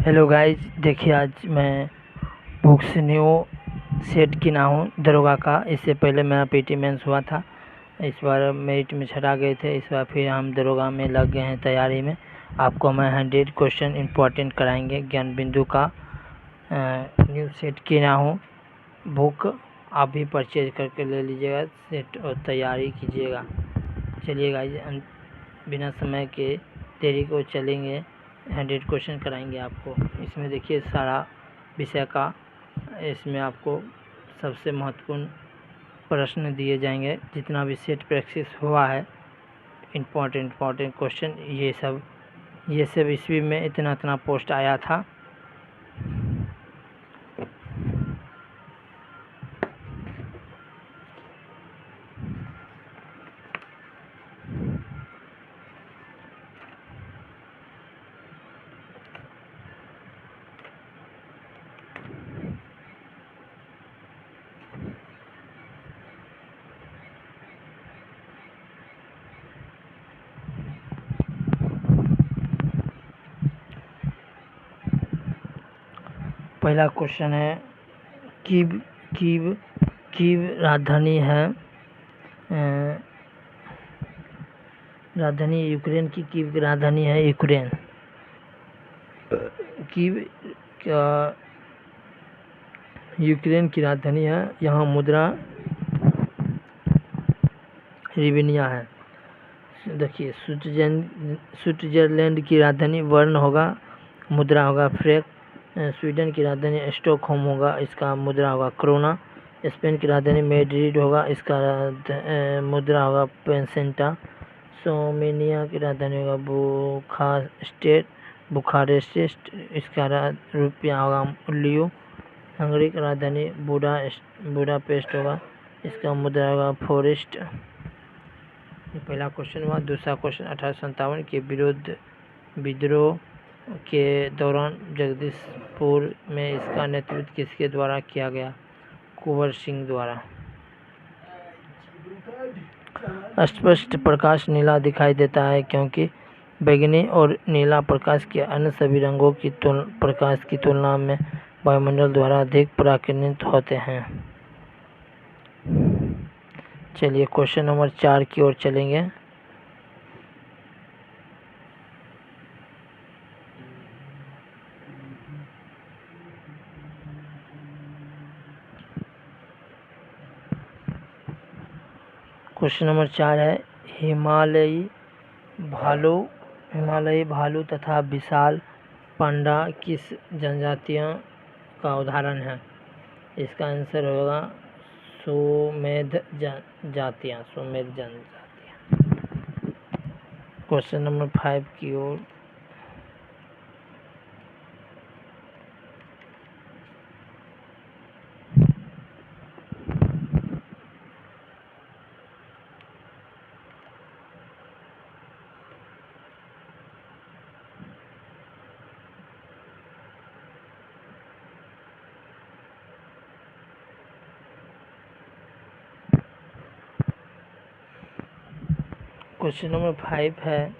Hello guys, देखिए आज मैं बुक्स न्यू सेट गिना हूँ दरोगा का। इससे पहले मेरा पीटी मेंस हुआ था, इस बार मेरिट में छटा गए थे। इस बार फिर हम दरोगा में लग गए हैं तैयारी में। आपको मैं 100 क्वेश्चन इम्पोर्टेंट कराएंगे। ज्ञान बिंदु का न्यू सेट गिना हूँ। बुक आप भी परचेज करके ले लीजिएगा सेट और तैयारी कीजिएगा। चलिए गाइज, बिना समय के देरी को चलेंगे। 100 क्वेश्चन कराएंगे आपको। इसमें देखिए सारा विषय का, इसमें आपको सबसे महत्वपूर्ण प्रश्न दिए जाएंगे। जितना भी सेट प्रैक्टिस हुआ है, इम्पोर्टेंट क्वेश्चन, ये सब ईस्वी में इतना पोस्ट आया था। पहला क्वेश्चन है, कीव राजधानी है। राजधानी यूक्रेन की कीव की राजधानी है यूक्रेन। कीव यूक्रेन की राजधानी है। यहाँ मुद्रा रिवेनिया है। देखिए स्विट्जरलैंड की राजधानी बर्न होगा, मुद्रा होगा फ्रैंक। स्वीडन की राजधानी स्टॉकहोम होगा, इसका मुद्रा होगा क्रोना। स्पेन की राजधानी मैड्रिड होगा, इसका मुद्रा होगा पेसेंटा। सोमेनिया की राजधानी होगा बुखारेस्ट, इसका रुपया होगा लियो। हंगरी की राजधानी बुडापेस्ट होगा, इसका मुद्रा होगा फॉरेस्ट। ये पहला क्वेश्चन हुआ। दूसरा क्वेश्चन, 1857 के विद्रोह के दौरान जगदीशपुर में इसका नेतृत्व किसके द्वारा किया गया? कुंवर सिंह द्वारा। स्पष्ट प्रकाश नीला दिखाई देता है क्योंकि बैंगनी और नीला प्रकाश के अन्य सभी रंगों की प्रकाश की तुलना में वायुमंडल द्वारा अधिक परावर्तित होते हैं। चलिए क्वेश्चन नंबर 4 की ओर चलेंगे। क्वेश्चन नंबर 4 है, हिमालयी भालू तथा विशाल पांडा किस जनजातियों का उदाहरण है? इसका आंसर होगा सुमेध जनजातियाँ। क्वेश्चन नंबर 5 की ओर। क्वेश्चन नंबर 5 है,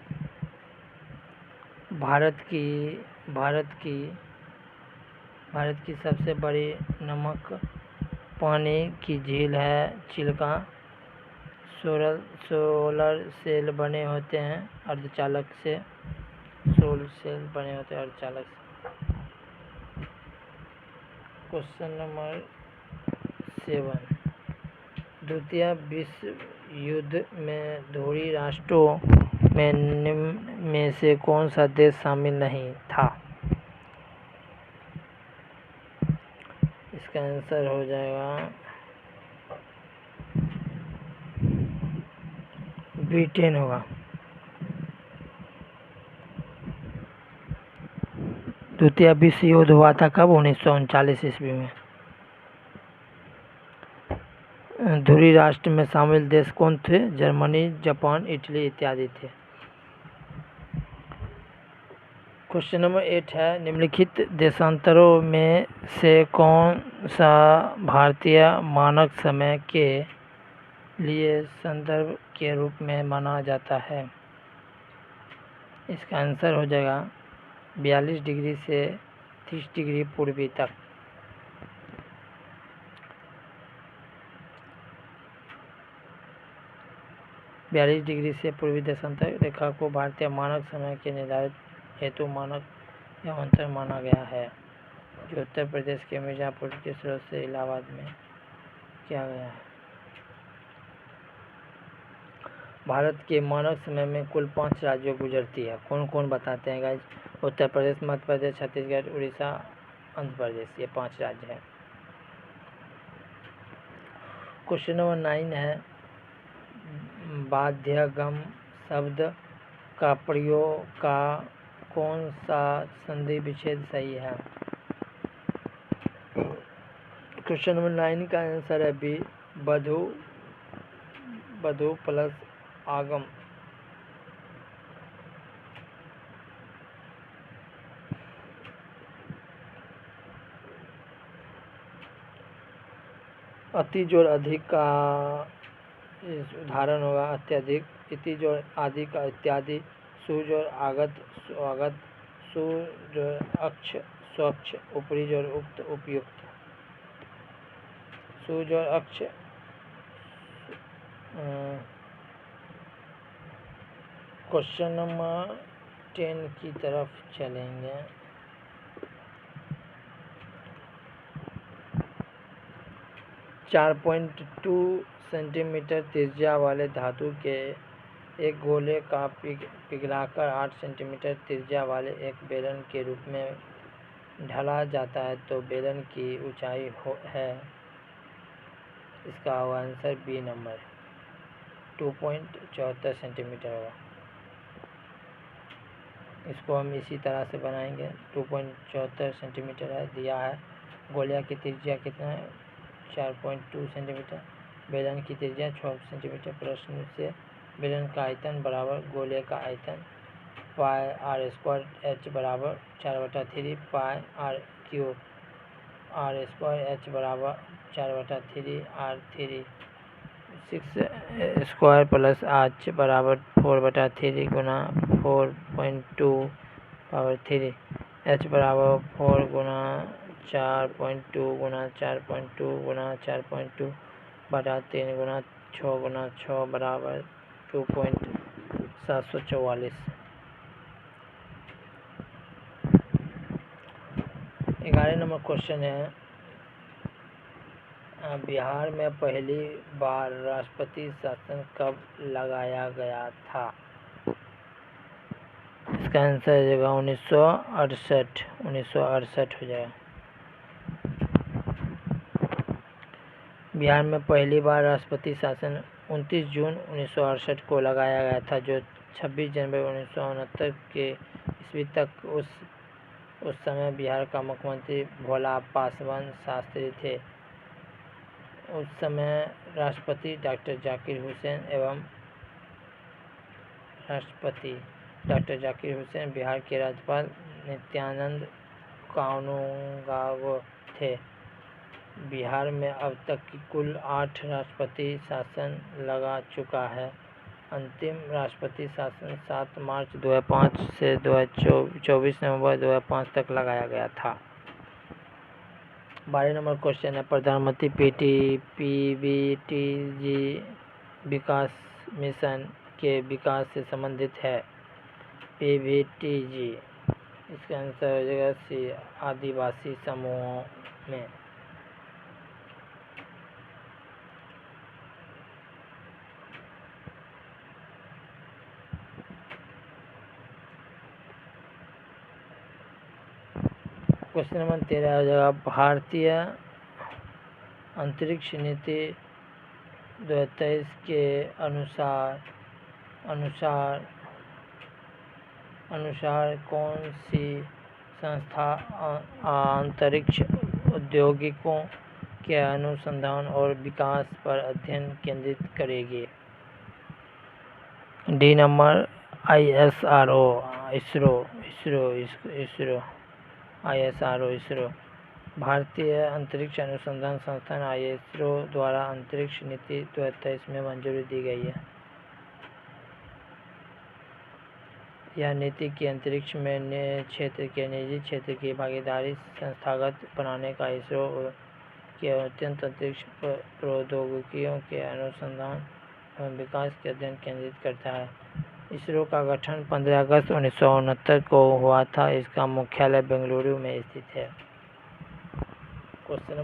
भारत की सबसे बड़ी नमक पानी की झील है चिल्का। सोलर सेल बने होते हैं अर्धचालक से। क्वेश्चन नंबर 7, द्वितीय विश्व युद्ध में धुरी राष्ट्रों में से कौन सा देश शामिल नहीं था? इसका आंसर हो जाएगा ब्रिटेन होगा। द्वितीय विश्व युद्ध हुआ था कब? 1939 ईस्वी में। धुरी राष्ट्र में शामिल देश कौन थे? जर्मनी, जापान, इटली इत्यादि थे। क्वेश्चन नंबर 8 है, निम्नलिखित देशांतरों में से कौन सा भारतीय मानक समय के लिए संदर्भ के रूप में माना जाता है? इसका आंसर हो जाएगा 42 डिग्री से 30 डिग्री पूर्वी तक। बयालीस डिग्री से पूर्वी देशांतर रेखा को भारतीय मानक समय के निर्धारित हेतु मानक एवं अंतर माना गया है, जो उत्तर प्रदेश के मिर्जापुर के स्रोत से इलाहाबाद में किया गया है। भारत के मानक समय में कुल 5 राज्यों गुजरती है। कौन कौन बताते हैं गाइज? उत्तर प्रदेश, मध्य प्रदेश, छत्तीसगढ़, उड़ीसा, आंध्र प्रदेश, ये 5 राज्य हैं। क्वेश्चन नंबर 9 है, बाध्यगम शब्द का प्रयोग का कौन सा संधि विच्छेद सही है? क्वेश्चन नंबर 9 का आंसर है बी, बधु प्लस आगम। अति जोड़ अधिक का उदाहरण होगा अत्यधिक, इति जोड़ आदि का इत्यादि, सु जोड़ आगत स्वागत, सु जोड़ अक्ष स्वच्छ, ऊपरी जोड़ उक्त उपयुक्त। सु जोड़ अक्ष क्वेश्चन नंबर 10 की तरफ चलेंगे। .2 सेंटीमीटर त्रिज्या वाले धातु के एक गोले का पिघलाकर 8 सेंटीमीटर त्रिज्या वाले एक बेलन के रूप में ढला जाता है, तो बेलन की ऊंचाई है, इसका आंसर बी नंबर 2.74 सेंटीमीटर होगा। इसको हम इसी तरह से बनाएंगे। 2.74 सेंटीमीटर है दिया है। गोलिया की त्रिज्या कितना है? 4.2 सेंटीमीटर। बेलन की त्रिज्या 6 सेंटीमीटर। प्रश्न से बेलन का आयतन बराबर गोले का आयतन, पाई आर स्क्वायर एच बराबर 4/3 pi R cube, R square H बराबर 4/3 R3, 6 स्क्वायर प्लस एच बराबर 4/3 गुना 4.2 पावर 3, एच बराबर 4 गुना 4.2 गुना 4.2 गुना 4.2/3 गुना 6 बराबर 2.744। 11 नंबर क्वेश्चन है, बिहार में पहली बार राष्ट्रपति शासन कब लगाया गया था? इसका आंसर हो जाएगा 1968 हो जाएगा। बिहार में पहली बार राष्ट्रपति शासन 29 जून 1968 को लगाया गया था, जो 26 जनवरी 1969 के ईस्वी तक उस समय बिहार का मुख्यमंत्री भोला पासवान शास्त्री थे। उस समय राष्ट्रपति डॉक्टर जाकिर हुसैन बिहार के राज्यपाल नित्यानंद कानूनगो थे। बिहार में अब तक कुल 8 राष्ट्रपति शासन लगा चुका है। अंतिम राष्ट्रपति शासन 7 मार्च 2005 से 24 नवंबर 2005 तक लगाया गया था। 12 नंबर क्वेश्चन है, प्रधानमंत्री पीबीटीजी विकास मिशन के विकास से संबंधित है। पीबीटीजी, इसका आंसर हो जाएगा सी, आदिवासी समूहों में। क्वेश्चन नंबर 13 हो जाएगा, भारतीय अंतरिक्ष नीति 2023 के अनुसार कौन सी संस्था अंतरिक्ष औद्योगिकों के अनुसंधान और विकास पर अध्ययन केंद्रित करेगी? D number ISRO, ISRO. भारतीय अंतरिक्ष अनुसंधान संस्थान ISRO द्वारा अंतरिक्ष नीति 2023 में मंजूरी दी गई है। यह नीति की अंतरिक्ष में क्षेत्र के निजी क्षेत्र की भागीदारी संस्थागत बनाने का इसरो के अत्यंत अंतरिक्ष प्रौद्योगिकियों के अनुसंधान एवं विकास के अध्ययन केंद्रित करता है। इसरो का गठन 15 अगस्त 1969 को हुआ था। इसका मुख्यालय बेंगलुरु में स्थित है। क्वेश्चन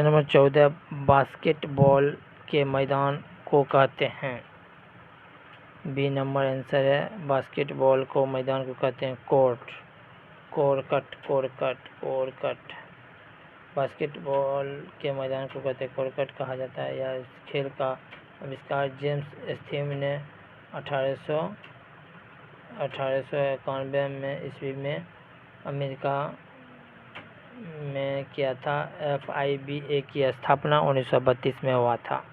नंबर 14 बास्केटबॉल के मैदान को कहते हैं। बी नंबर आंसर है, बास्केटबॉल को मैदान को कहते हैं कोरकट। बास्केटबॉल के मैदान को कहते हैं कोरकट कहा जाता है। यह खेल का आविष्कार जेम्स थीम ने 1891 में ईस्वी में अमेरिका में किया था। FIBA की स्थापना 1932 में हुआ था।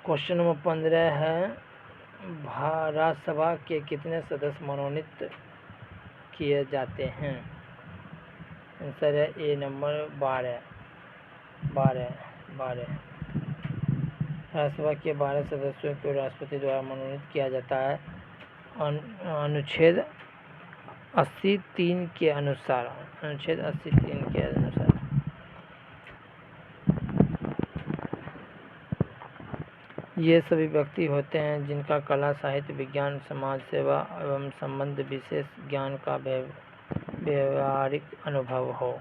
क्वेश्चन नंबर 15 है, राज्यसभा के कितने सदस्य मनोनीत किए जाते हैं? आंसर है ए नंबर 12। राज्यसभा के 12 सदस्यों को राष्ट्रपति द्वारा मनोनीत किया जाता है। अनुच्छेद 83 के अनुसार ये सभी व्यक्ति होते हैं जिनका कला, साहित्य, विज्ञान, समाज सेवा एवं संबंध विशेष ज्ञान का व्यवहारिक अनुभव हो।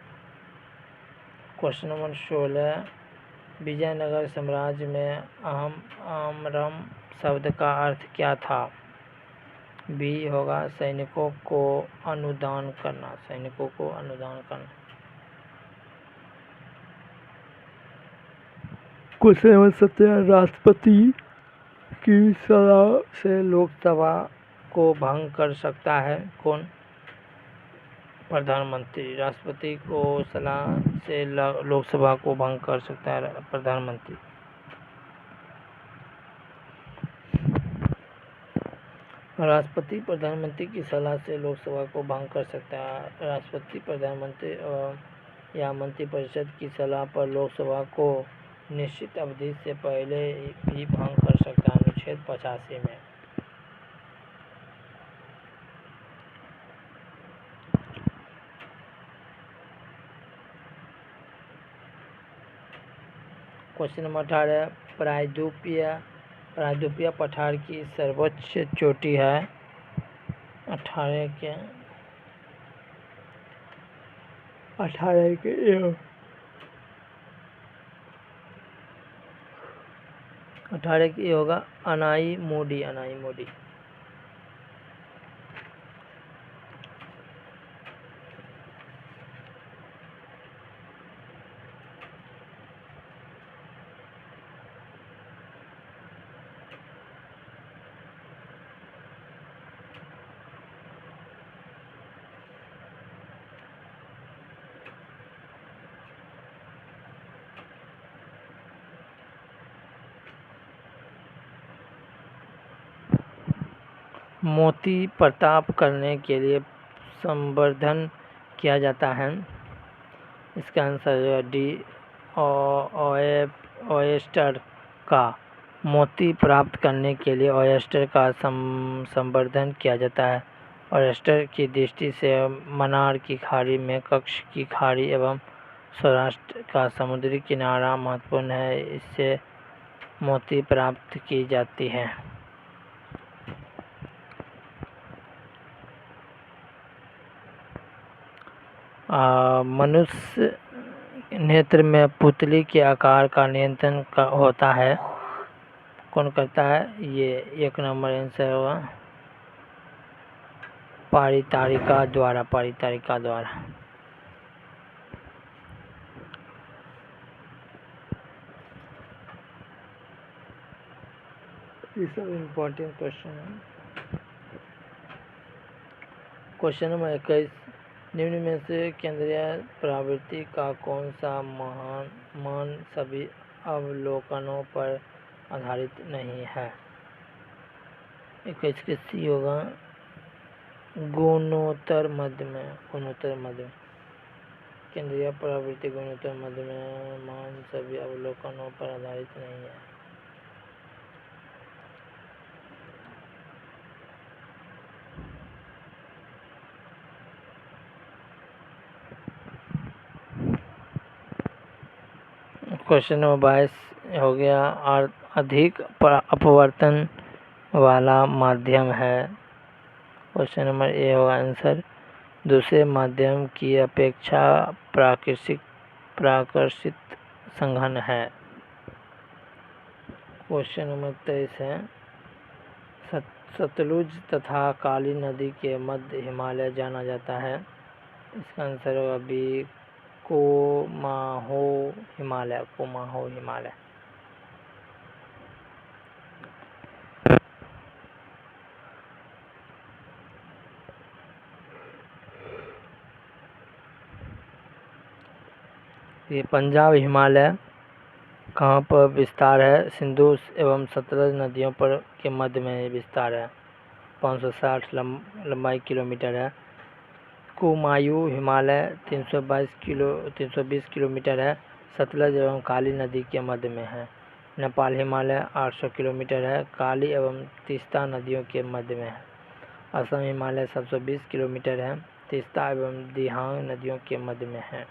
क्वेश्चन नंबर 16, विजयनगर साम्राज्य में आमरम शब्द का अर्थ क्या था? बी होगा सैनिकों को अनुदान करना। क्वेश्चन नंबर 17, राष्ट्रपति की सलाह से लोकसभा को भंग कर सकता है कौन? प्रधानमंत्री। राष्ट्रपति को सलाह से लोकसभा को भंग कर सकता है प्रधानमंत्री। राष्ट्रपति प्रधानमंत्री की सलाह से लोकसभा को भंग कर सकता है। राष्ट्रपति प्रधानमंत्री या मंत्रिपरिषद की सलाह पर लोकसभा को निश्चित अवधि से पहले भी भंग कर सकता है। अनुच्छेद 85 में। क्वेश्चन नंबर 18, प्रायद्वीपीय पठार की सर्वोच्च चोटी है। 18 की होगा अनाई मोडी। मोती प्रताप करने के लिए संवर्धन किया जाता है। इसका आंसर है डी ऑयस्टर का। मोती प्राप्त करने के लिए ऑयस्टर का संवर्धन किया जाता है। ऑयस्टर की दृष्टि से मन्नार की खाड़ी में कच्छ की खाड़ी एवं सौराष्ट्र का समुद्री किनारा महत्वपूर्ण है। इससे मोती प्राप्त की जाती है। मनुष्य नेत्र में पुतली के आकार का नियंत्रण होता है। कौन करता है? ये 1 नंबर आंसर होगा परितारिका द्वारा। ये सब इम्पोर्टेंट क्वेश्चन है। क्वेश्चन नंबर 21, निम्न में से केंद्रीय प्रवृत्ति का कौन सा मान सभी अवलोकनों पर आधारित नहीं है? 21 के सी होगा गुणोत्तर मध्यम। केंद्रीय प्रवृत्ति गुणोत्तर मध्यम मान सभी अवलोकनों पर आधारित नहीं है। क्वेश्चन नंबर 22 हो गया। अधिक अपवर्तन वाला माध्यम है। क्वेश्चन नंबर ए होगा आंसर दूसरे माध्यम की अपेक्षा प्राकृतिक संघन है। क्वेश्चन नंबर 23 है सतलुज तथा काली नदी के मध्य हिमालय जाना जाता है। इसका आंसर होगा बी कोमाहो हिमालय। कोमाहो हिमालय। ये पंजाब हिमालय कहाँ पर विस्तार है? सिंधु एवं सतलज नदियों पर के मध्य में विस्तार है। 560 लंबाई किलोमीटर है। कुमायूं हिमालय 320 किलोमीटर है। सतलज एवं काली नदी के मध्य में है। नेपाल हिमालय 800 किलोमीटर है। काली एवं तीस्ता नदियों के मध्य में है। असम हिमालय 720 किलोमीटर है। तीस्ता एवं दिहांग नदियों के मध्य में है।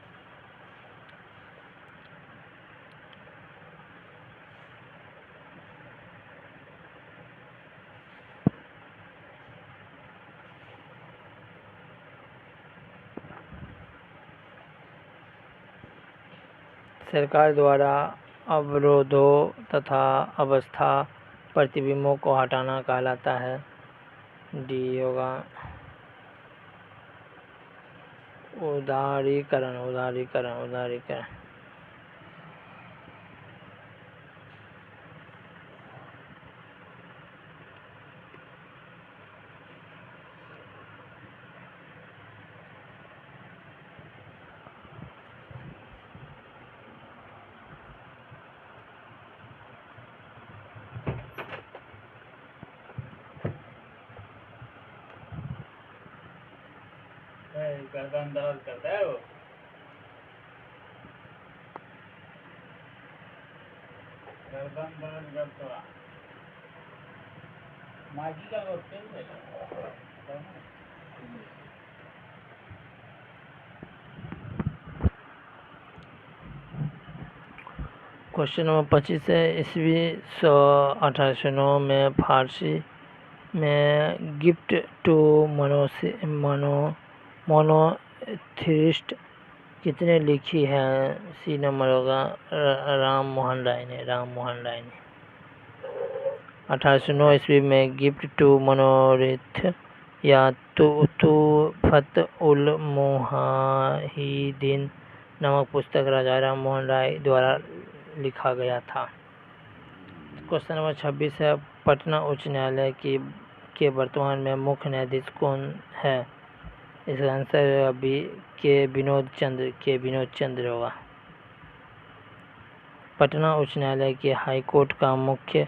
सरकार द्वारा अवरोधों तथा अवस्था प्रतिबिंबों को हटाना कहलाता है। डी होगा उदारीकरण। गर्दन दर्द करता है वो। गर्दन दर्द करता है। माजी का लोग तेल देगा। क्वेश्चन नंबर 25 है ईस्वी 1809 में फारसी में गिफ्ट टू मोनोथीइस्ट कितने लिखी है? सी नंबर होगा राम मोहन राय ने। 1809 ईस्वी में गिफ्ट टू मोनोरीथ या तुहफत उल मुजाहिदीन नामक पुस्तक राजा राम मोहन राय द्वारा लिखा गया था। क्वेश्चन नंबर 26 है पटना उच्च न्यायालय के वर्तमान में मुख्य न्यायाधीश कौन है? इसका आंसर बी के विनोद चंद्र होगा। पटना उच्च न्यायालय के हाई कोर्ट का मुख्य